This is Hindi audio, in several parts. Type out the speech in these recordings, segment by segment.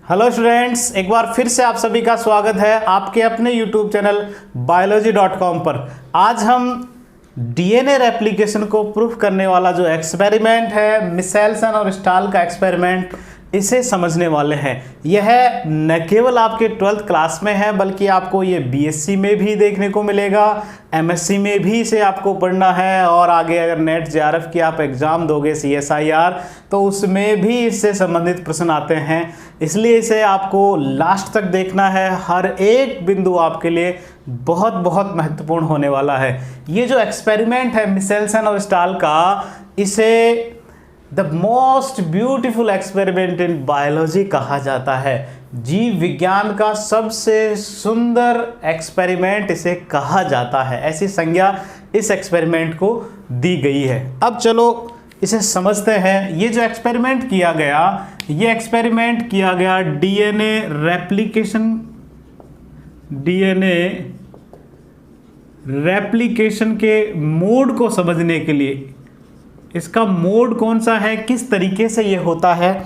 हेलो स्टूडेंट्स, एक बार फिर से आप सभी का स्वागत है आपके अपने यूट्यूब चैनल biology.com पर। आज हम डीएनए रेप्लिकेशन को प्रूफ करने वाला जो एक्सपेरिमेंट है, मिशेल्सन और स्टाल का एक्सपेरिमेंट, इसे समझने वाले हैं। यह न केवल आपके 12th क्लास में है बल्कि आपको ये बीएससी में भी देखने को मिलेगा, एमएससी में भी इसे आपको पढ़ना है, और आगे अगर नेट जेआरएफ की आप एग्ज़ाम दोगे सीएसआईआर तो उसमें भी इससे संबंधित प्रश्न आते हैं। इसलिए इसे आपको लास्ट तक देखना है। हर एक बिंदु आपके लिए बहुत बहुत महत्वपूर्ण होने वाला है। ये जो एक्सपेरिमेंट है मिशेल्सन और स्टाल का, इसे the most beautiful experiment in biology कहा जाता है। जीव विज्ञान का सबसे सुंदर एक्सपेरिमेंट इसे कहा जाता है, ऐसी संज्ञा इस एक्सपेरिमेंट को दी गई है। अब चलो इसे समझते हैं। ये जो एक्सपेरिमेंट किया गया, ये एक्सपेरिमेंट किया गया डीएनए रेप्लिकेशन के मोड को समझने के लिए। इसका मोड कौन सा है, किस तरीके से ये होता है,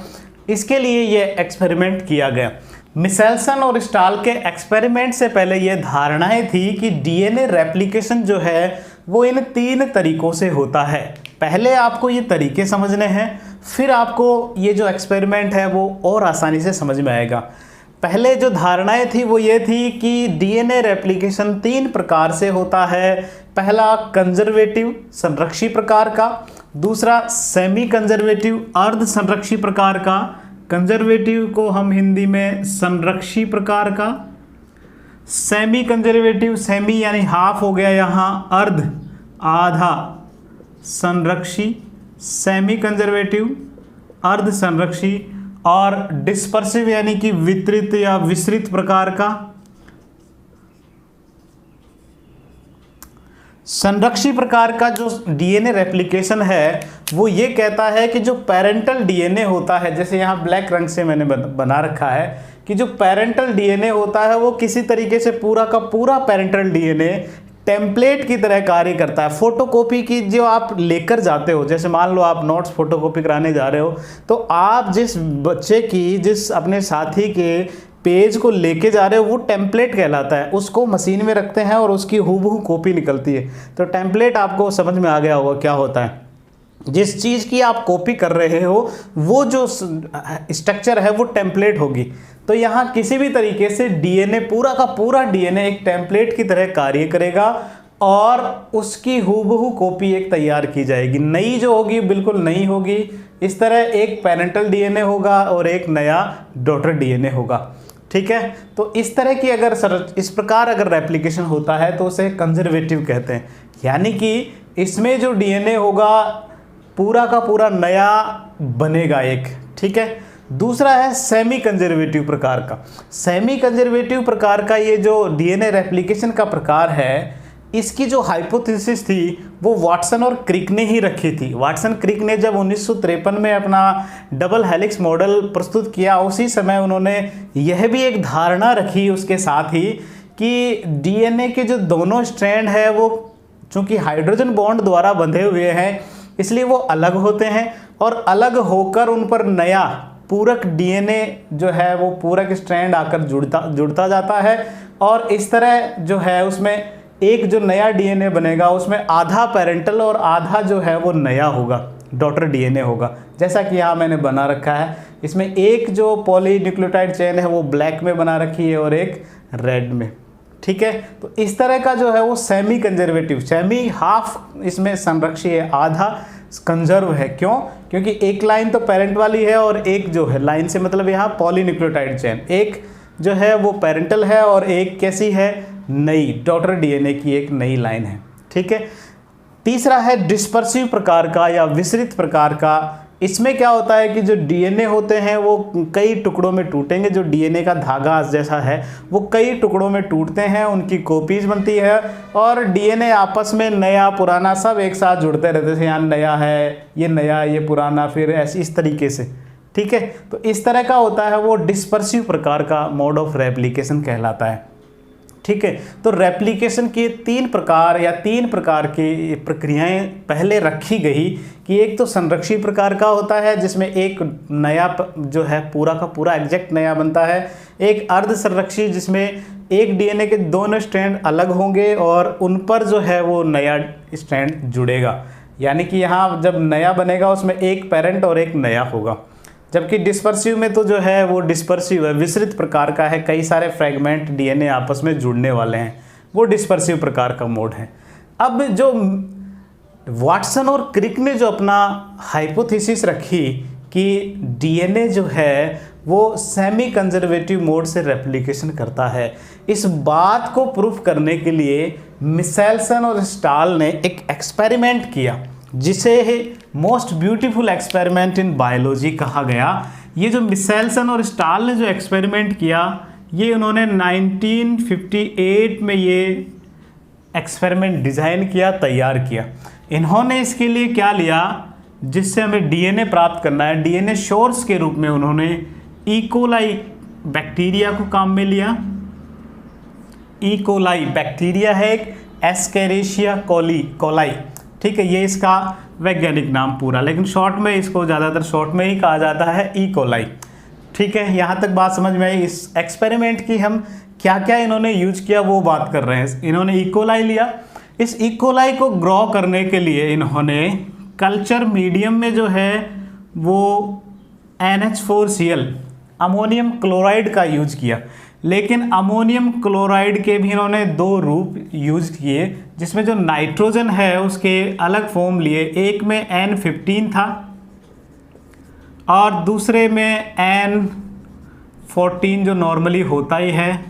इसके लिए ये एक्सपेरिमेंट किया गया। मिशेल्सन और स्टाल के एक्सपेरिमेंट से पहले ये धारणाएं थी कि डीएनए रेप्लिकेशन जो है वो इन 3 तरीकों से होता है। पहले आपको ये तरीके समझने हैं, फिर आपको ये जो एक्सपेरिमेंट है वो और आसानी से समझ में आएगा। पहले जो धारणाएं थी वो ये थी कि डीएनए रेप्लिकेशन 3 प्रकार से होता है। पहला कंजर्वेटिव संरक्षी प्रकार का, दूसरा सेमी कंजर्वेटिव अर्ध संरक्षी प्रकार का, कंजर्वेटिव को हम हिंदी में संरक्षी प्रकार का, सेमी कंजर्वेटिव, सेमी यानी हाफ हो गया यहाँ, अर्ध आधा संरक्षी, सेमी कंजर्वेटिव अर्ध संरक्षी, और डिस्पर्सिव यानी कि वितरित या विसरित प्रकार का। संरक्षी प्रकार का जो डीएनए रेप्लिकेशन है वो ये कहता है कि जो पेरेंटल डीएनए होता है, जैसे यहाँ ब्लैक रंग से मैंने बना रखा है कि जो पेरेंटल डीएनए होता है वो किसी तरीके से पूरा का पूरा पेरेंटल डीएनए टेम्पलेट की तरह कार्य करता है। फोटोकॉपी की जो आप लेकर जाते हो, जैसे मान लो आप नोट्स फोटोकॉपी कराने जा रहे हो, तो आप जिस बच्चे की, जिस अपने साथी के पेज को लेके जा रहे हो वो टेम्पलेट कहलाता है। उसको मशीन में रखते हैं और उसकी हूबहू कॉपी निकलती है। तो टेम्पलेट आपको समझ में आ गया होगा क्या होता है। जिस चीज़ की आप कॉपी कर रहे हो वो जो स्ट्रक्चर है वो टेम्पलेट होगी। तो यहाँ किसी भी तरीके से डीएनए, पूरा का पूरा डीएनए एक टेम्पलेट की तरह कार्य करेगा और उसकी हूबहू कॉपी एक तैयार की जाएगी। नई जो होगी बिल्कुल नई होगी। इस तरह एक पेरेंटल डीएनए होगा और एक नया डॉटर डीएनए होगा। ठीक है, तो इस तरह की इस प्रकार अगर रेप्लिकेशन होता है तो उसे कंजर्वेटिव कहते हैं। यानी कि इसमें जो डीएनए होगा पूरा का पूरा नया बनेगा एक। ठीक है, दूसरा है सेमी कंजर्वेटिव प्रकार का। सेमी कंजर्वेटिव प्रकार का ये जो डीएनए रेप्लिकेशन का प्रकार है, इसकी जो हाइपोथेसिस थी वो वाटसन और क्रिक ने ही रखी थी। वाटसन क्रिक ने जब 1953 में अपना डबल हेलिक्स मॉडल प्रस्तुत किया, उसी समय उन्होंने यह भी एक धारणा रखी उसके साथ ही कि डीएनए के जो दोनों स्ट्रैंड है वो चूँकि हाइड्रोजन बॉन्ड द्वारा बंधे हुए हैं इसलिए वो अलग होते हैं, और अलग होकर उन पर नया पूरक डीएनए जो है वो पूरक स्ट्रैंड आकर जुड़ता जाता है। और इस तरह जो है उसमें एक जो नया डीएनए बनेगा उसमें आधा पेरेंटल और आधा जो है वो नया होगा, डॉटर डीएनए होगा। जैसा कि यहाँ मैंने बना रखा है, इसमें एक जो पॉलीन्यूक्लियोटाइड चेन है वो ब्लैक में बना रखी है और एक रेड में। ठीक है, तो इस तरह का जो है वो सेमी कंजर्वेटिव, सेमी हाफ इसमें संरक्षी है, आधा कंजर्व है। क्यों? क्योंकि एक लाइन तो पेरेंट वाली है और एक जो है, लाइन से मतलब यहाँ पॉलीन्यूक्लियोटाइड चेन, एक जो है वो पेरेंटल है और एक कैसी है, नई डॉटर डीएनए की एक नई लाइन है। ठीक है, तीसरा है डिस्पर्सिव प्रकार का या विसरित प्रकार का। इसमें क्या होता है कि जो डीएनए होते हैं वो कई टुकड़ों में टूटेंगे। जो डीएनए का धागा जैसा है वो कई टुकड़ों में टूटते हैं, उनकी कॉपीज बनती है और डीएनए आपस में नया पुराना सब एक साथ जुड़ते रहते हैं। यहाँ नया है, ये नया, ये पुराना, फिर ऐसे इस तरीके से। ठीक है, तो इस तरह का होता है वो डिस्पर्सिव प्रकार का मोड ऑफ रेप्लिकेशन कहलाता है। ठीक है। तो रेप्लिकेशन के 3 प्रकार या 3 प्रकार की प्रक्रियाएं पहले रखी गई कि एक तो संरक्षी प्रकार का होता है जिसमें एक नया जो है पूरा का पूरा एग्जैक्ट नया बनता है, एक अर्ध संरक्षी जिसमें एक डीएनए के दोनों स्ट्रैंड अलग होंगे और उन पर जो है वो नया स्ट्रैंड जुड़ेगा, यानी कि यहाँ जब नया बनेगा उसमें एक पेरेंट और एक नया होगा। जबकि डिस्पर्सिव में तो जो है वो डिस्पर्सिव है, विस्तृत प्रकार का है, कई सारे फ्रैगमेंट डीएनए आपस में जुड़ने वाले हैं, वो डिस्पर्सिव प्रकार का मोड है। अब जो वाटसन और क्रिक ने जो अपना हाइपोथेसिस रखी कि डीएनए जो है वो सेमी कंजर्वेटिव मोड से रेप्लिकेशन करता है, इस बात को प्रूफ करने के लिए मिशेल्सन और स्टाल ने एक एक्सपेरिमेंट किया जिसे most beautiful experiment in biology कहा गया। ये जो मिशेल्सन और स्टाल ने जो एक्सपेरिमेंट किया, ये उन्होंने 1958 में ये एक्सपेरिमेंट डिज़ाइन किया, तैयार किया। इन्होंने इसके लिए क्या लिया, जिससे हमें डीएनए प्राप्त करना है, डीएनए सोर्स के रूप में उन्होंने इकोलाई बैक्टीरिया को काम में लिया। इकोलाई बैक्टीरिया है एक, एस्केरिशिया कोलाई, ठीक है, ये इसका वैज्ञानिक नाम पूरा, लेकिन शॉर्ट में इसको ज़्यादातर शॉर्ट में ही कहा जाता है इकोलाई। ठीक है, यहाँ तक बात समझ में आई। इस एक्सपेरिमेंट की हम क्या क्या इन्होंने यूज किया वो बात कर रहे हैं। इन्होंने इकोलाई लिया, इस इकोलाई को ग्रो करने के लिए इन्होंने कल्चर मीडियम में जो है वो NH4Cl अमोनियम क्लोराइड का यूज किया, लेकिन अमोनियम क्लोराइड के भी इन्होंने 2 रूप यूज किए, जिसमें जो नाइट्रोजन है उसके अलग फॉर्म लिए। एक में N15 था और दूसरे में N14 जो नॉर्मली होता ही है।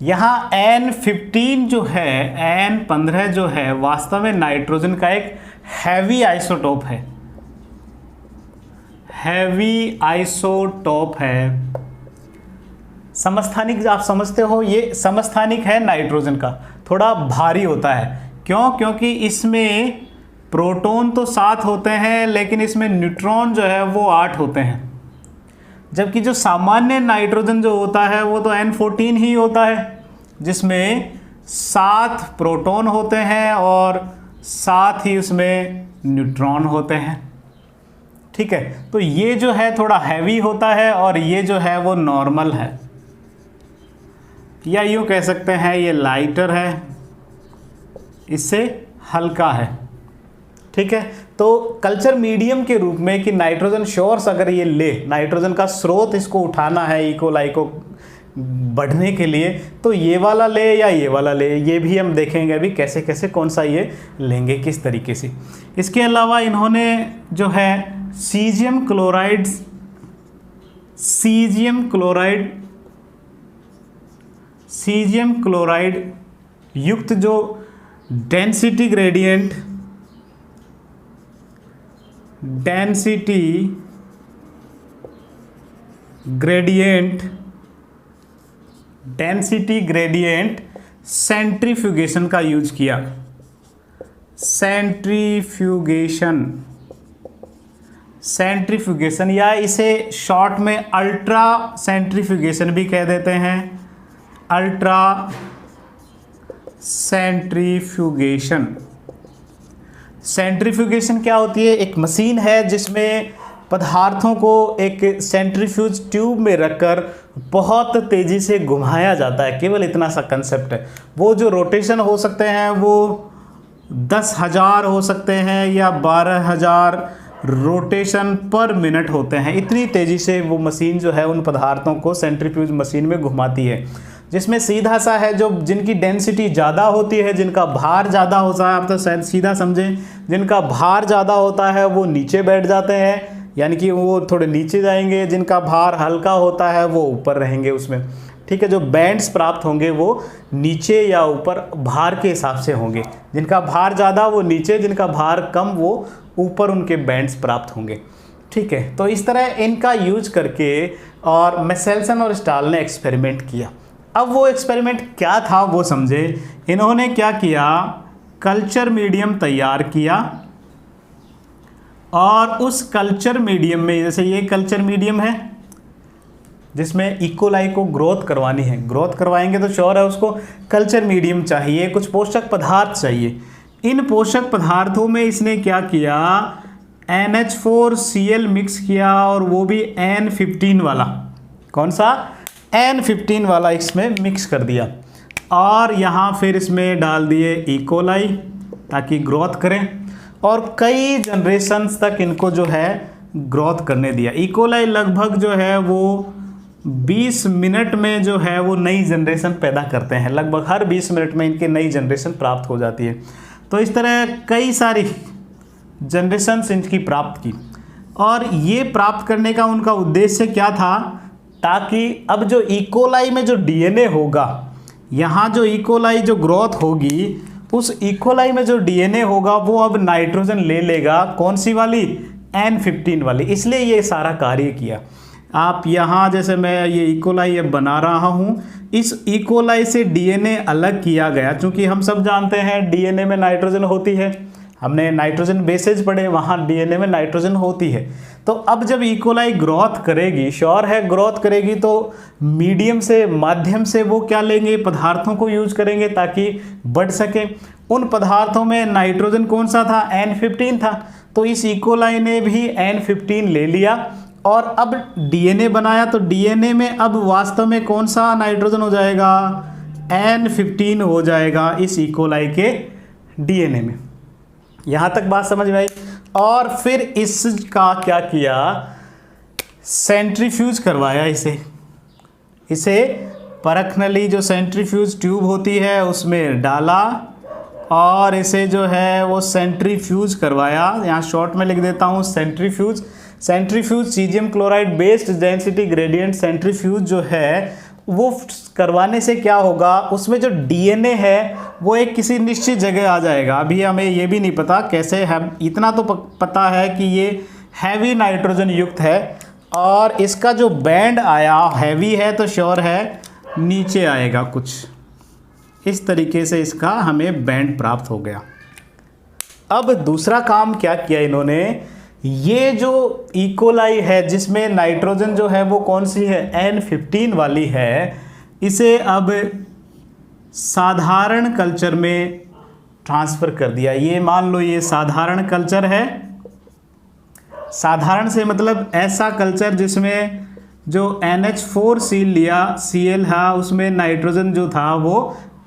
यहाँ N15 जो है, N15 जो है वास्तव में नाइट्रोजन का एक हैवी आइसोटोप है, हैवी आइसोटोप है। समस्थानिक आप समझते हो, ये समस्थानिक है नाइट्रोजन का, थोड़ा भारी होता है। क्यों? क्योंकि इसमें प्रोटॉन तो 7 होते हैं लेकिन इसमें न्यूट्रॉन जो है वो 8 होते हैं, जबकि जो सामान्य नाइट्रोजन जो होता है वो तो N14 ही होता है, जिसमें 7 प्रोटॉन होते हैं और 7 ही उसमें न्यूट्रॉन होते हैं। ठीक है, तो ये जो है थोड़ा हैवी होता है और ये जो है वो नॉर्मल है, या यूँ कह सकते हैं ये लाइटर है, इससे हल्का है। ठीक है, तो कल्चर मीडियम के रूप में कि नाइट्रोजन सोर्स अगर ये ले, नाइट्रोजन का स्रोत इसको उठाना है इकोलाई को बढ़ने के लिए, तो ये वाला ले या ये वाला ले, ये भी हम देखेंगे अभी कैसे कैसे कौन सा ये लेंगे किस तरीके से। इसके अलावा इन्होंने जो है सीजियम क्लोराइड युक्त जो डेंसिटी ग्रेडियंट सेंट्रीफ्यूगेशन का यूज किया। सेंट्रीफ्यूगेशन या इसे शॉर्ट में अल्ट्रा सेंट्रीफ्यूगेशन भी कह देते हैं। अल्ट्रा सेंट्रीफ्यूगेशन क्या होती है? एक मशीन है जिसमें पदार्थों को एक सेंट्रीफ्यूज ट्यूब में रखकर बहुत तेज़ी से घुमाया जाता है, केवल इतना सा कंसेप्ट है। वो जो रोटेशन हो सकते हैं वो 10,000 हो सकते हैं या 12,000 रोटेशन पर मिनट होते हैं। इतनी तेज़ी से वो मशीन जो है उन पदार्थों को सेंट्रीफ्यूज मशीन में घुमाती है, जिसमें सीधा सा है जो जिनकी डेंसिटी ज़्यादा होती है, जिनका भार ज़्यादा होता है, आप तो शायद सीधा समझें, जिनका भार ज़्यादा होता है वो नीचे बैठ जाते हैं, यानी कि वो थोड़े नीचे जाएंगे। जिनका भार हल्का होता है वो ऊपर रहेंगे उसमें। ठीक है, जो बैंड्स प्राप्त होंगे वो नीचे या ऊपर भार के हिसाब से होंगे। जिनका भार ज़्यादा वो नीचे, जिनका भार कम वो ऊपर उनके बैंड्स प्राप्त होंगे। ठीक है, तो इस तरह इनका यूज करके और मिशेल्सन और स्टाल ने एक्सपेरिमेंट किया। अब वो एक्सपेरिमेंट क्या था वो समझे। इन्होंने क्या किया, कल्चर मीडियम तैयार किया और उस कल्चर मीडियम में, जैसे ये कल्चर मीडियम है, जिसमें इकोलाई को ग्रोथ करवानी है। ग्रोथ करवाएंगे तो श्योर है उसको कल्चर मीडियम चाहिए, कुछ पोषक पदार्थ चाहिए। इन पोषक पदार्थों में इसने क्या किया, NH4Cl मिक्स किया और वो भी N15 वाला। कौन सा? N15 वाला इसमें मिक्स कर दिया और यहाँ फिर इसमें डाल दिए इकोलाई ताकि ग्रोथ करें और कई जनरेशन्स तक इनको जो है ग्रोथ करने दिया। इकोलाई लगभग जो है वो 20 मिनट में जो है वो नई जनरेशन पैदा करते हैं। लगभग हर 20 मिनट में इनकी नई जनरेशन प्राप्त हो जाती है। तो इस तरह कई सारी जनरेशन्स इनकी प्राप्त की और ये प्राप्त करने का उनका उद्देश्य क्या था, ताकि अब जो इकोलाई में जो डीएनए होगा, यहाँ जो इकोलाई जो ग्रोथ होगी, उस इकोलाई में जो डीएनए होगा वो अब नाइट्रोजन ले लेगा। कौन सी वाली? N15 वाली। इसलिए ये सारा कार्य किया। आप यहाँ जैसे मैं ये इकोलाई अब बना रहा हूँ, इस इकोलाई से डीएनए अलग किया गया, क्योंकि हम सब जानते हैं डीएनए में नाइट्रोजन होती है। हमने नाइट्रोजन बेसेज पढ़े, वहाँ डीएनए में नाइट्रोजन होती है। तो अब जब इकोलाई ग्रोथ करेगी, श्योर है ग्रोथ करेगी, तो मीडियम से माध्यम से वो क्या लेंगे, पदार्थों को यूज करेंगे ताकि बढ़ सके। उन पदार्थों में नाइट्रोजन कौन सा था? N15 था। तो इस इकोलाई ने भी N15 ले लिया और अब डीएनए बनाया। तो डीएनए में अब वास्तव में कौन सा नाइट्रोजन हो जाएगा? N15 हो जाएगा इस इकोलाई के डीएनए में। यहाँ तक बात समझ में आई। और फिर इसका क्या किया, सेंट्रीफ्यूज करवाया इसे परखनली जो सेंट्रीफ्यूज ट्यूब होती है उसमें डाला और इसे जो है वो सेंट्रीफ्यूज करवाया। यहाँ शॉर्ट में लिख देता हूँ centrifuge. Caesium chloride based density gradient centrifuge जो है वो करवाने से क्या होगा, उसमें जो डीएनए है वो एक किसी निश्चित जगह आ जाएगा। अभी हमें ये भी नहीं पता कैसे है, इतना तो पता है कि ये हैवी नाइट्रोजन युक्त है और इसका जो बैंड आया हैवी है तो श्योर है नीचे आएगा। कुछ इस तरीके से इसका हमें बैंड प्राप्त हो गया। अब दूसरा काम क्या किया इन्होंने, ये जो इकोलाई है जिसमें नाइट्रोजन जो है वो कौन सी है, N15 वाली है, इसे अब साधारण कल्चर में ट्रांसफ़र कर दिया। ये मान लो ये साधारण कल्चर है। साधारण से मतलब ऐसा कल्चर जिसमें जो NH4 लिया, Cl है, उसमें नाइट्रोजन जो था वो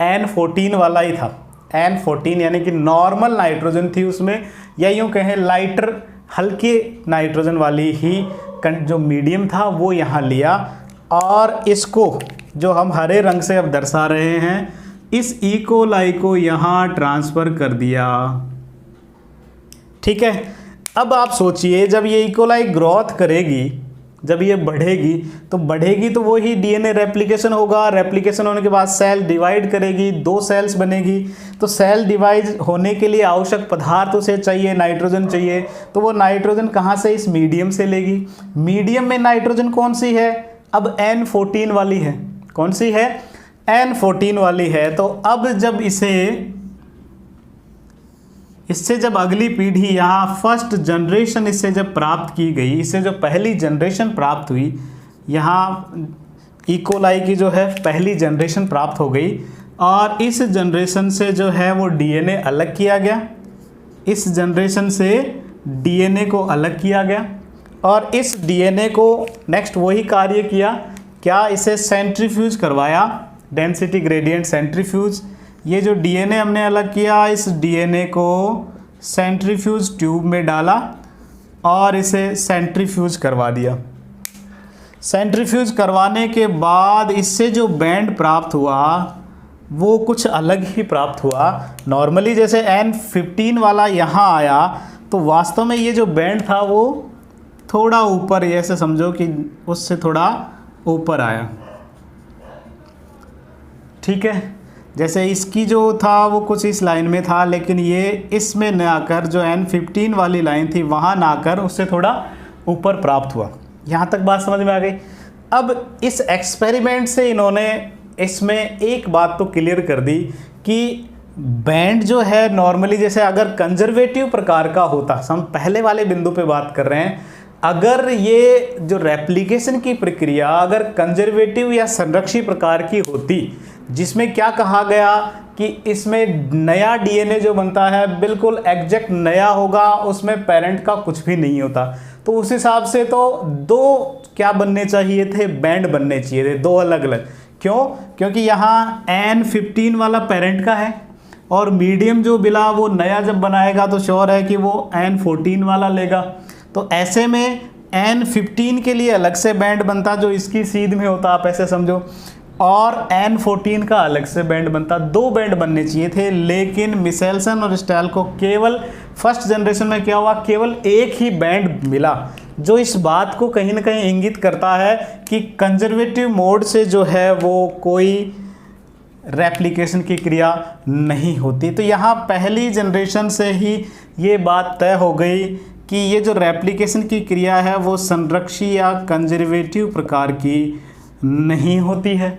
N14 वाला ही था। N14 यानी कि नॉर्मल नाइट्रोजन थी उसमें, या यूँ कहें लाइटर हल्के नाइट्रोजन वाली ही जो मीडियम था वो यहाँ लिया और इसको जो हम हरे रंग से अब दर्शा रहे हैं, इस इकोलाई को यहाँ ट्रांसफ़र कर दिया। ठीक है। अब आप सोचिए जब ये इकोलाई ग्रोथ करेगी, जब ये बढ़ेगी तो वही डीएनए रेप्लिकेशन होगा। रेप्लिकेशन होने के बाद सेल डिवाइड करेगी, 2 सेल्स बनेगी। तो सेल डिवाइड होने के लिए आवश्यक पदार्थ उसे चाहिए, नाइट्रोजन चाहिए। तो वो नाइट्रोजन कहाँ से? इस मीडियम से लेगी। मीडियम में नाइट्रोजन कौन सी है? अब N14 वाली है। कौन सी है? N14 वाली है। तो अब जब इससे जब अगली पीढ़ी यहाँ फर्स्ट जनरेशन इससे जब प्राप्त की गई, इससे जो पहली जनरेशन प्राप्त हुई, यहाँ इकोलाई की जो है पहली जनरेशन प्राप्त हो गई और इस जनरेशन से जो है वो डीएनए अलग किया गया। इस जनरेशन से डीएनए को अलग किया गया और इस डीएनए को नेक्स्ट वही कार्य किया, क्या? इसे सेंट्रीफ्यूज करवाया, डेंसिटी ग्रेडियंट सेंट्रीफ्यूज। ये जो डीएनए हमने अलग किया, इस डीएनए को सेंट्रीफ्यूज ट्यूब में डाला और इसे सेंट्रीफ्यूज करवा दिया। सेंट्रीफ्यूज करवाने के बाद इससे जो बैंड प्राप्त हुआ वो कुछ अलग ही प्राप्त हुआ। नॉर्मली जैसे N15 वाला यहाँ आया तो वास्तव में ये जो बैंड था वो थोड़ा ऊपर, ऐसे समझो कि उससे थोड़ा ऊपर आया। ठीक है। जैसे इसकी जो था वो कुछ इस लाइन में था, लेकिन ये इसमें न आकर जो N15 वाली लाइन थी वहाँ ना आकर उससे थोड़ा ऊपर प्राप्त हुआ। यहाँ तक बात समझ में आ गई। अब इस एक्सपेरिमेंट से इन्होंने इसमें एक बात तो क्लियर कर दी कि बैंड जो है नॉर्मली जैसे अगर कंजर्वेटिव प्रकार का होता, हम पहले वाले बिंदु पे बात कर रहे हैं, अगर ये जो रेप्लिकेशन की प्रक्रिया अगर कंजर्वेटिव या संरक्षी प्रकार की होती, जिसमें क्या कहा गया कि इसमें नया डीएनए जो बनता है बिल्कुल एग्जैक्ट नया होगा, उसमें पेरेंट का कुछ भी नहीं होता, तो उस हिसाब से तो दो क्या बनने चाहिए थे, बैंड बनने चाहिए थे, दो अलग अलग। क्यों? क्योंकि यहाँ N15 वाला पेरेंट का है और मीडियम जो मिला वो नया जब बनाएगा तो श्योर है कि वो N14 वाला लेगा। तो ऐसे में N15 के लिए अलग से बैंड बनता जो इसकी सीध में होता, आप ऐसे समझो, और N14 का अलग से बैंड बनता। दो बैंड बनने चाहिए थे, लेकिन मिशेल्सन और स्टाइल को केवल फर्स्ट जनरेशन में क्या हुआ, केवल एक ही बैंड मिला, जो इस बात को कहीं ना कहीं इंगित करता है कि कंजर्वेटिव मोड से जो है वो कोई रेप्लिकेशन की क्रिया नहीं होती। तो यहाँ पहली जनरेशन से ही ये बात तय हो गई कि ये जो रेप्लिकेशन की क्रिया है वो संरक्षी या कंजर्वेटिव प्रकार की नहीं होती है।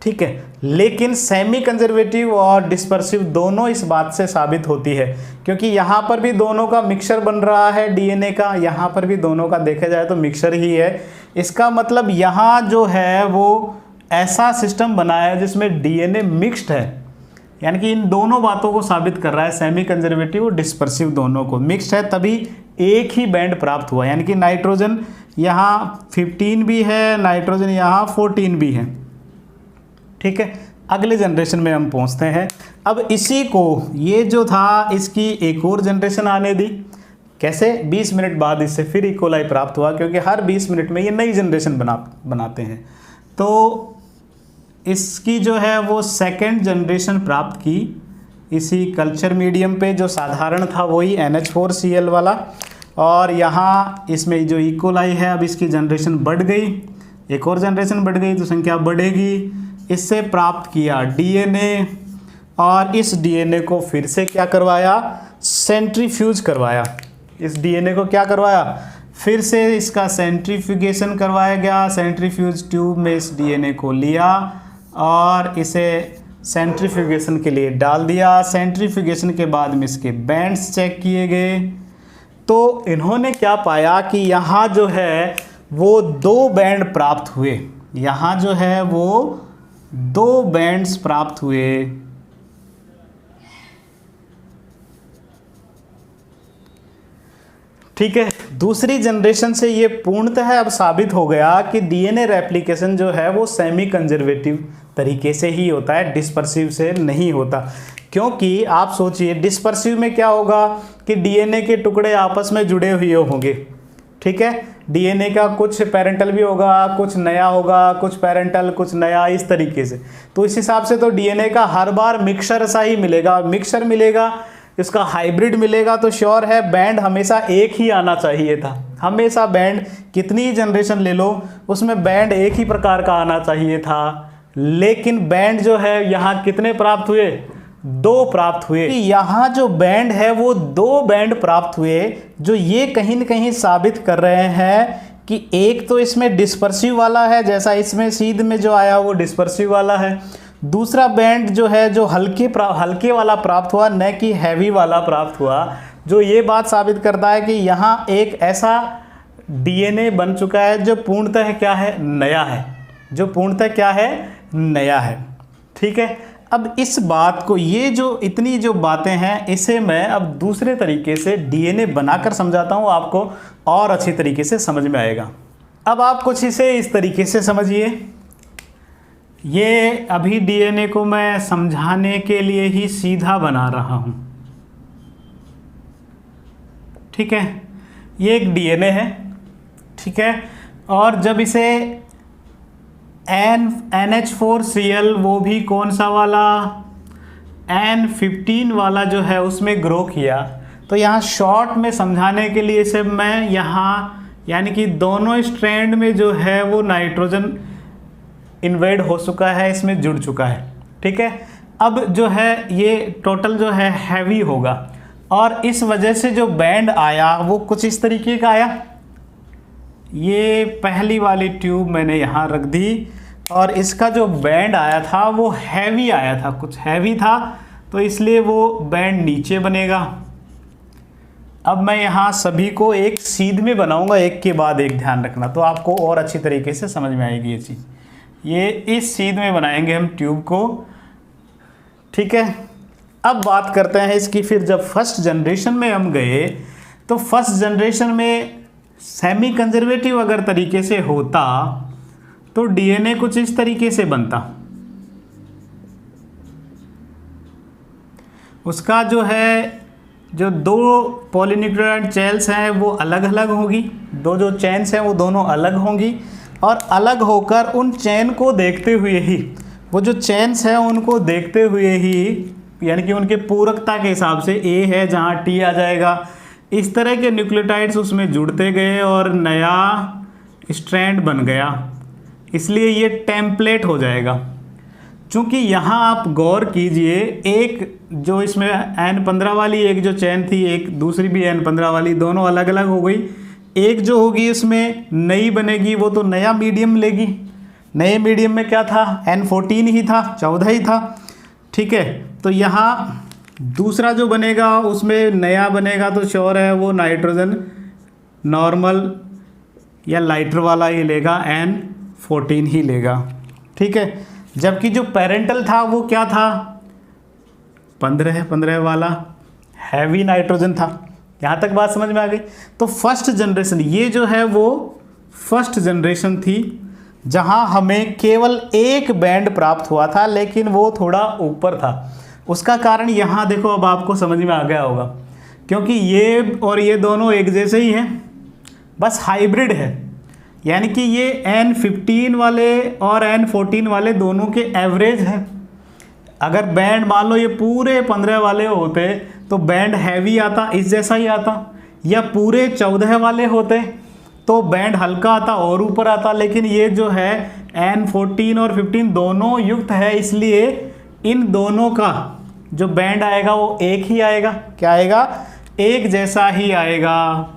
ठीक है, लेकिन सेमी कंजर्वेटिव और डिस्पर्सिव दोनों इस बात से साबित होती है, क्योंकि यहाँ पर भी दोनों का मिक्सचर बन रहा है डीएनए का, यहाँ पर भी दोनों का देखा जाए तो मिक्सचर ही है। इसका मतलब यहाँ जो है वो ऐसा सिस्टम बना है जिसमें डीएनए मिक्स्ड है, यानी कि इन दोनों बातों को साबित कर रहा है, सेमी कंजर्वेटिव और डिस्पर्सिव दोनों को मिक्स्ड है, तभी एक ही बैंड प्राप्त हुआ। यानी कि नाइट्रोजन यहाँ 15 भी है, नाइट्रोजन यहाँ 14 भी है। ठीक है, अगले जनरेशन में हम पहुँचते हैं। अब इसी को, ये जो था इसकी एक और जनरेशन आने दी। कैसे? 20 मिनट बाद इससे फिर इकोलाई प्राप्त हुआ, क्योंकि हर 20 मिनट में ये नई जनरेशन बनाते हैं। तो इसकी जो है वो सेकंड जनरेशन प्राप्त की इसी कल्चर मीडियम पे, जो साधारण था वही NH4Cl वाला, और यहाँ इसमें जो इकोलाई है अब इसकी जनरेशन बढ़ गई, एक और जनरेशन बढ़ गई तो संख्या बढ़ेगी। इससे प्राप्त किया डीएनए, और इस डीएनए को फिर से क्या करवाया, सेंट्रीफ्यूज करवाया। इस डीएनए को क्या करवाया, फिर से इसका सेंट्रीफ्यूगेशन करवाया गया। सेंट्रीफ्यूज ट्यूब में इस डीएनए को लिया और इसे सेंट्रीफ्यूगेशन के लिए डाल दिया। सेंट्रीफ्यूगेशन के बाद में इसके बैंड्स चेक किए गए, तो इन्होंने क्या पाया कि यहाँ जो है वो दो बैंड प्राप्त हुए, यहाँ जो है वो दो बैंड्स प्राप्त हुए। ठीक है, दूसरी जनरेशन से ये पूर्णतः अब साबित हो गया कि डीएनए रेप्लिकेशन जो है वो सेमी कंजर्वेटिव तरीके से ही होता है, डिस्पर्सिव से नहीं होता। क्योंकि आप सोचिए, डिस्पर्सिव में क्या होगा कि डीएनए के टुकड़े आपस में जुड़े हुए होंगे। ठीक है, डीएनए का कुछ पेरेंटल भी होगा, कुछ नया होगा, कुछ पेरेंटल कुछ नया, इस तरीके से। तो इस हिसाब से तो डीएनए का हर बार मिक्सचर सा ही मिलेगा, मिक्सचर मिलेगा, इसका हाइब्रिड मिलेगा, तो श्योर है बैंड हमेशा एक ही आना चाहिए था। हमेशा बैंड, कितनी ही जनरेशन ले लो उसमें बैंड एक ही प्रकार का आना चाहिए था। लेकिन बैंड जो है यहाँ कितने प्राप्त हुए, दो प्राप्त हुए। यहाँ जो बैंड है वो दो बैंड प्राप्त हुए, जो ये कहीं न कहीं साबित कर रहे हैं कि एक तो इसमें डिस्पर्सिव वाला है, जैसा इसमें सीध में जो आया वो डिस्पर्सिव वाला है। दूसरा बैंड जो है जो हल्के वाला प्राप्त हुआ, न कि हैवी वाला प्राप्त हुआ, जो ये बात साबित करता है कि यहाँ एक ऐसा डीएनए बन चुका है जो पूर्णतः क्या है, नया है, जो पूर्णतः क्या है, नया है। ठीक है, अब इस बात को, ये जो इतनी जो बातें हैं, इसे मैं अब दूसरे तरीके से डीएनए बनाकर समझाता हूँ, आपको और अच्छी तरीके से समझ में आएगा। अब आप कुछ इसे इस तरीके से समझिए, ये अभी डीएनए को मैं समझाने के लिए ही सीधा बना रहा हूँ। ठीक है, ये एक डीएनए है। ठीक है, और जब इसे NH4Cl, वो भी कौन सा वाला, N15 वाला जो है उसमें ग्रो किया, तो यहाँ शॉर्ट में समझाने के लिए इसे मैं यहाँ, यानी कि दोनों स्ट्रैंड में जो है वो नाइट्रोजन इन्वेड हो चुका है, इसमें जुड़ चुका है। ठीक है, अब जो है ये टोटल जो है हैवी होगा, और इस वजह से जो बैंड आया वो कुछ इस तरीके का आया। ये पहली वाली ट्यूब मैंने यहाँ रख दी, और इसका जो बैंड आया था वो हैवी आया था, कुछ हैवी था, तो इसलिए वो बैंड नीचे बनेगा। अब मैं यहाँ सभी को एक सीध में बनाऊंगा, एक के बाद एक, ध्यान रखना, तो आपको और अच्छी तरीके से समझ में आएगी ये चीज़। ये इस सीध में बनाएंगे हम ट्यूब को, ठीक है। अब बात करते हैं इसकी, फिर जब फर्स्ट जनरेशन में हम गए तो फर्स्ट जनरेशन में सेमी कंजर्वेटिव अगर तरीके से होता तो डीएनए कुछ इस तरीके से बनता। उसका जो है, जो दो पॉलीन्यूक्लियोटाइड चेन्स हैं वो अलग अलग होगी, दो जो चेन्स हैं वो दोनों अलग होंगी, और अलग होकर उन चेन को देखते हुए ही, वो जो चेन्स हैं उनको देखते हुए ही, यानी कि उनके पूरकता के हिसाब से ए है जहाँ टी आ जाएगा, इस तरह के न्यूक्लियोटाइड्स उसमें जुड़ते गए और नया स्ट्रैंड बन गया। इसलिए ये टेम्पलेट हो जाएगा। चूँकि यहाँ आप गौर कीजिए, एक जो इसमें N15 वाली एक जो चैन थी, एक दूसरी भी N15 वाली, दोनों अलग अलग हो गई। एक जो होगी इसमें नई बनेगी, वो तो नया मीडियम लेगी। नए मीडियम में क्या था, N14 ही था, 14 ही था, ठीक है। तो यहाँ दूसरा जो बनेगा उसमें नया बनेगा, तो श्योर है वो नाइट्रोजन नॉर्मल या लाइटर वाला ही लेगा, N14 ही लेगा, ठीक है। जबकि जो पेरेंटल था वो क्या था, 15 वाला हैवी नाइट्रोजन था। यहाँ तक बात समझ में आ गई। तो फर्स्ट जनरेशन, ये जो है वो फर्स्ट जनरेशन थी जहाँ हमें केवल एक बैंड प्राप्त हुआ था, लेकिन वो थोड़ा ऊपर था। उसका कारण यहाँ देखो, अब आपको समझ में आ गया होगा, क्योंकि ये और ये दोनों एक जैसे ही हैं, बस हाइब्रिड है। यानी कि ये N15 वाले और N14 वाले दोनों के एवरेज हैं। अगर बैंड मान लो ये पूरे 15 वाले होते तो बैंड हैवी आता, इस जैसा ही आता, या पूरे 14 वाले होते तो बैंड हल्का आता और ऊपर आता। लेकिन ये जो है N14 और 15 दोनों युक्त है, इसलिए इन दोनों का जो बैंड आएगा वो एक ही आएगा। क्या आएगा, एक जैसा ही आएगा।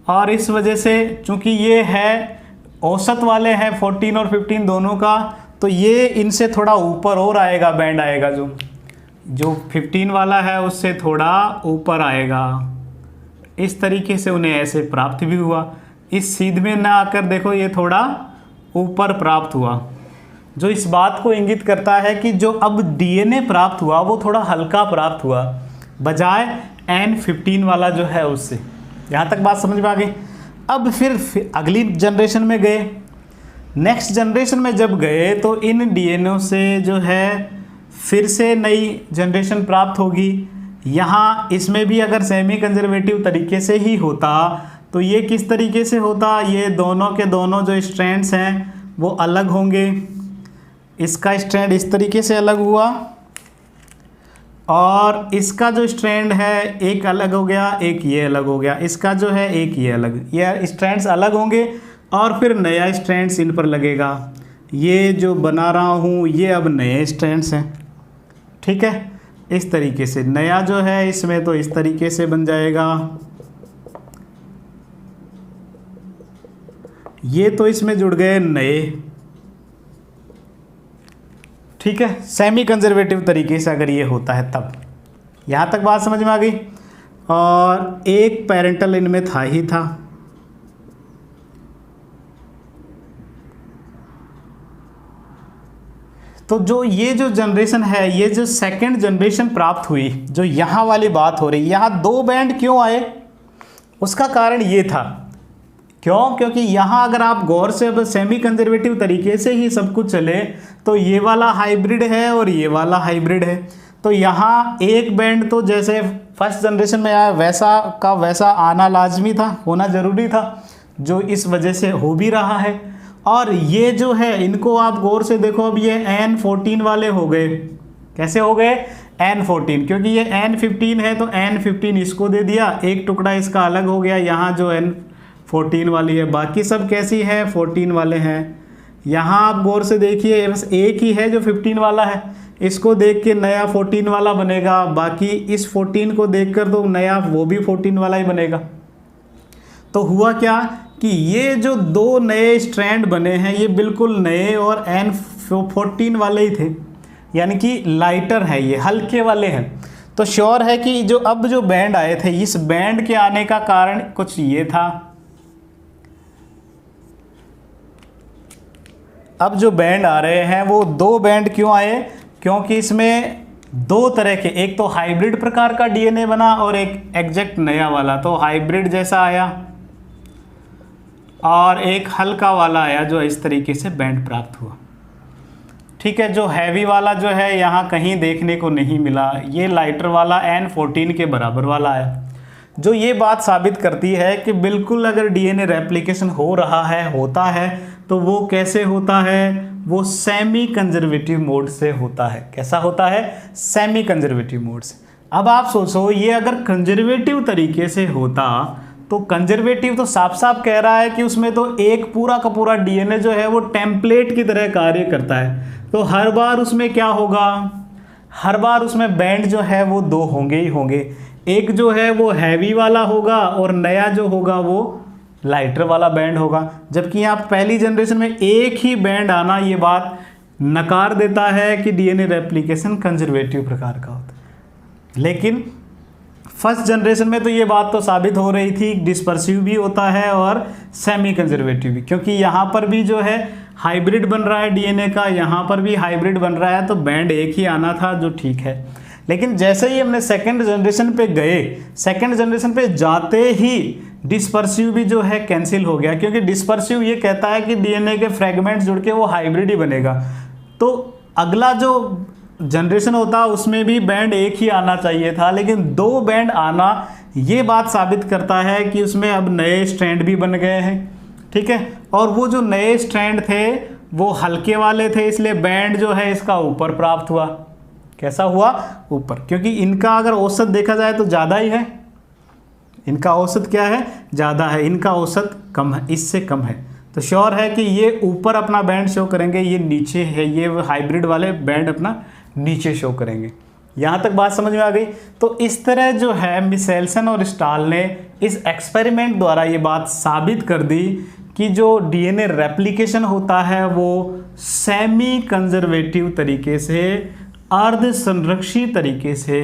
और इस वजह से चूंकि ये है औसत वाले हैं 14 और 15 दोनों का, तो ये इनसे थोड़ा ऊपर और आएगा, बैंड आएगा जो 15 वाला है उससे थोड़ा ऊपर आएगा। इस तरीके से उन्हें ऐसे प्राप्त भी हुआ। इस सीध में ना आकर देखो ये थोड़ा ऊपर प्राप्त हुआ, जो इस बात को इंगित करता है कि जो अब डीएनए प्राप्त हुआ वो थोड़ा हल्का प्राप्त हुआ, बजाय N15 वाला जो है उससे। यहाँ तक बात समझ में आ गई। अब फिर अगली जनरेशन में गए। नेक्स्ट जनरेशन में जब गए तो इन डीएनए से जो है फिर से नई जनरेशन प्राप्त होगी। यहाँ इसमें भी अगर सेमी कंजर्वेटिव तरीके से ही होता तो ये किस तरीके से होता, ये दोनों के दोनों जो स्ट्रैंड्स हैं वो अलग होंगे। इसका स्ट्रैंड इस तरीके से अलग हुआ और इसका जो स्ट्रैंड है एक अलग हो गया, एक ये अलग हो गया, इसका जो है एक ये अलग, ये स्ट्रैंड्स अलग होंगे और फिर नया स्ट्रैंड्स इन पर लगेगा। ये जो बना रहा हूँ ये अब नए स्ट्रैंड्स हैं, ठीक है। इस तरीके से नया जो है इसमें तो इस तरीके से बन जाएगा। ये तो इसमें जुड़ गए नए, ठीक है। सेमी कंजर्वेटिव तरीके से अगर ये होता है तब। यहाँ तक बात समझ में आ गई। और एक पेरेंटल इनमें था ही था। तो जो ये जो जनरेशन है, ये जो सेकंड जनरेशन प्राप्त हुई, जो यहाँ वाली बात हो रही, यहाँ दो बैंड क्यों आए, उसका कारण ये था। क्यों? क्योंकि यहाँ अगर आप गौर से अब सेमी कंजर्वेटिव तरीके से ही सब कुछ चले तो ये वाला हाइब्रिड है और ये वाला हाइब्रिड है। तो यहाँ एक बैंड तो जैसे फर्स्ट जनरेशन में आया वैसा का वैसा आना लाजमी था, होना ज़रूरी था, जो इस वजह से हो भी रहा है। और ये जो है इनको आप गौर से देखो, अब ये N14 वाले हो गए। कैसे हो गए? N14, क्योंकि ये N15 है तो N15 इसको दे दिया, एक टुकड़ा इसका अलग हो गया। यहाँ जो N14 वाली है, बाकी सब कैसी है 14 वाले हैं। यहाँ आप गौर से देखिए बस एक ही है जो 15 वाला है, इसको देख के नया 14 वाला बनेगा, बाकी इस 14 को देखकर तो नया वो भी 14 वाला ही बनेगा। तो हुआ क्या कि ये जो दो नए स्ट्रैंड बने हैं ये बिल्कुल नए और N14 वाले ही थे, यानी कि लाइटर है, ये हल्के वाले हैं। तो श्योर है कि जो अब जो बैंड आए थे, इस बैंड के आने का कारण कुछ ये था। अब जो बैंड आ रहे हैं वो 2 बैंड क्यों आए? क्योंकि इसमें 2 तरह के, एक तो हाइब्रिड प्रकार का डीएनए बना और एक एग्जैक्ट नया वाला। तो हाइब्रिड जैसा आया और एक हल्का वाला आया जो इस तरीके से बैंड प्राप्त हुआ। ठीक है, जो हैवी वाला जो है यहाँ कहीं देखने को नहीं मिला, ये लाइटर वाला N14 के बराबर वाला आया, जो ये बात साबित करती है कि बिल्कुल अगर डीएनए रेप्लिकेशन हो रहा है, होता है, तो वो कैसे होता है? वो सेमी कंजर्वेटिव मोड से होता है। कैसा होता है? सेमी कंजर्वेटिव मोड से। अब आप सोचो, ये अगर कंजर्वेटिव तरीके से होता तो कंजर्वेटिव तो साफ साफ कह रहा है कि उसमें तो एक पूरा का पूरा डीएनए जो है वो टेम्पलेट की तरह कार्य करता है। तो हर बार उसमें क्या होगा? हर बार उसमें बैंड जो है वो 2 होंगे ही होंगे। एक जो है वो हैवी वाला होगा और नया जो होगा वो लाइटर वाला बैंड होगा। जबकि यहाँ पहली जनरेशन में एक ही बैंड आना ये बात नकार देता है कि डीएनए रेप्लिकेशन कंजर्वेटिव प्रकार का होता है। लेकिन फर्स्ट जनरेशन में तो ये बात तो साबित हो रही थी, डिस्पर्सिव भी होता है और सेमी कंजर्वेटिव भी, क्योंकि यहाँ पर भी जो है हाइब्रिड बन रहा है डीएनए का, यहाँ पर भी हाइब्रिड बन रहा है, तो बैंड एक ही आना था, जो ठीक है। लेकिन जैसे ही हमने सेकंड जनरेशन पे गए, सेकंड जनरेशन पे जाते ही डिस्पर्सिव भी जो है कैंसिल हो गया, क्योंकि डिस्पर्सिव ये कहता है कि डीएनए के फ्रेगमेंट्स जुड़ के वो हाइब्रिड ही बनेगा। तो अगला जो जनरेशन होता उसमें भी बैंड एक ही आना चाहिए था, लेकिन 2 बैंड आना ये बात साबित करता है कि उसमें अब नए स्ट्रैंड भी बन गए हैं। ठीक है, और वो जो नए स्ट्रैंड थे वो हल्के वाले थे, इसलिए बैंड जो है इसका ऊपर प्राप्त हुआ। कैसा हुआ? ऊपर, क्योंकि इनका अगर औसत देखा जाए तो ज़्यादा ही है। इनका औसत क्या है? ज़्यादा है, इनका औसत कम है, इससे कम है। तो श्योर है कि ये ऊपर अपना बैंड शो करेंगे, ये नीचे है, ये हाइब्रिड वाले बैंड अपना नीचे शो करेंगे। यहाँ तक बात समझ में आ गई? तो इस तरह जो है मिशेल्सन और स्टाल ने इस एक्सपेरिमेंट द्वारा ये बात साबित कर दी कि जो डीएनए रेप्लिकेशन होता है वो सेमी कंजर्वेटिव तरीके से, अर्ध संरक्षित तरीके से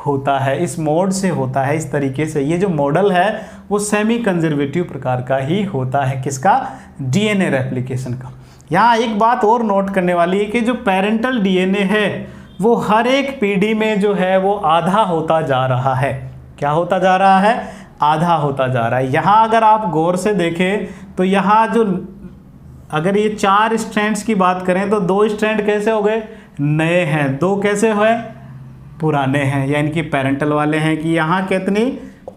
होता है, इस मोड से होता है, इस तरीके से। ये जो मॉडल है वो सेमी कंजर्वेटिव प्रकार का ही होता है। किसका? डीएनए रेप्लिकेशन का। यहाँ एक बात और नोट करने वाली है कि जो पेरेंटल डीएनए है वो हर एक पीढ़ी में जो है वो आधा होता जा रहा है। क्या होता जा रहा है? आधा होता जा रहा है। यहाँ अगर आप गौर से देखें तो यहाँ जो, अगर ये 4 स्ट्रैंड्स की बात करें तो 2 स्ट्रैंड कैसे हो गए? नए हैं। 2 कैसे हुए? पुराने हैं, यानी कि पेरेंटल वाले हैं। कि यहाँ कितनी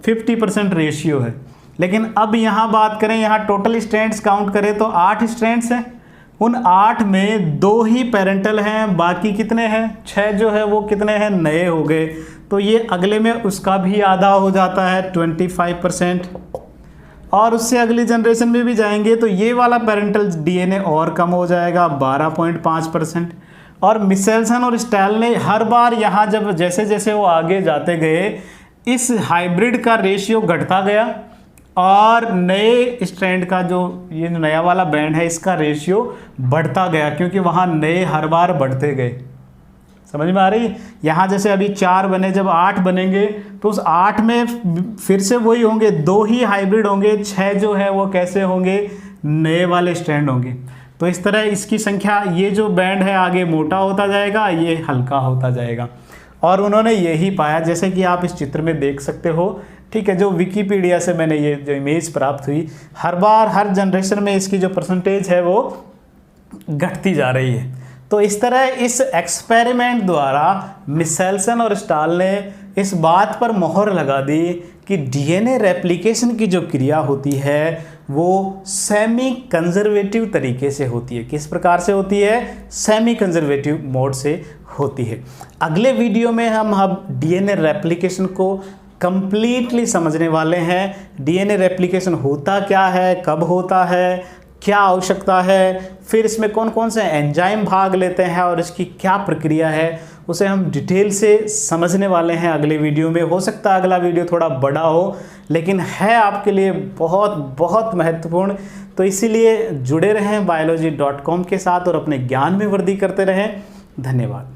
50% रेशियो है। लेकिन अब यहाँ बात करें, यहाँ टोटल स्ट्रैंड्स काउंट करें तो 8 स्ट्रैंड्स हैं। उन 8 में 2 ही पेरेंटल हैं, बाकी कितने हैं? 6 जो है वो कितने हैं? नए हो गए। तो ये अगले में उसका भी आधा हो जाता है 25%। और उससे अगली जनरेशन में भी जाएंगे तो ये वाला पेरेंटल डीएनए और कम हो जाएगा 12.5%। और मिशेल्सन और स्टाल ने हर बार यहाँ जब जैसे जैसे वो आगे जाते गए, इस हाइब्रिड का रेशियो घटता गया और नए स्ट्रैंड का जो ये नया वाला बैंड है इसका रेशियो बढ़ता गया, क्योंकि वहाँ नए हर बार बढ़ते गए। समझ में आ रही? यहाँ जैसे अभी 4 बने, जब 8 बनेंगे तो उस 8 में फिर से वही होंगे, 2 ही हाइब्रिड होंगे, 6 जो है वो कैसे होंगे? नए वाले स्ट्रैंड होंगे। तो इस तरह इसकी संख्या, ये जो बैंड है आगे मोटा होता जाएगा, ये हल्का होता जाएगा। और उन्होंने यही पाया, जैसे कि आप इस चित्र में देख सकते हो। ठीक है, जो विकीपीडिया से मैंने ये जो इमेज प्राप्त हुई, हर बार हर जनरेशन में इसकी जो परसेंटेज है वो घटती जा रही है। तो इस तरह इस एक्सपेरिमेंट द्वारा मिशेल्सन और स्टाल ने इस बात पर मोहर लगा दी कि डीएनए रेप्लिकेशन की जो क्रिया होती है वो सेमी कंजर्वेटिव तरीके से होती है। किस प्रकार से होती है? सेमी कंजर्वेटिव मोड से होती है। अगले वीडियो में हम अब डीएनए रेप्लिकेशन को कंप्लीटली समझने वाले हैं। डीएनए रेप्लिकेशन होता क्या है, कब होता है, क्या आवश्यकता है, फिर इसमें कौन कौन से एंजाइम भाग लेते हैं और इसकी क्या प्रक्रिया है, उसे हम डिटेल से समझने वाले हैं अगले वीडियो में। हो सकता है अगला वीडियो थोड़ा बड़ा हो, लेकिन है आपके लिए बहुत बहुत महत्वपूर्ण। तो इसीलिए जुड़े रहें biology.com के साथ और अपने ज्ञान में वृद्धि करते रहें। धन्यवाद।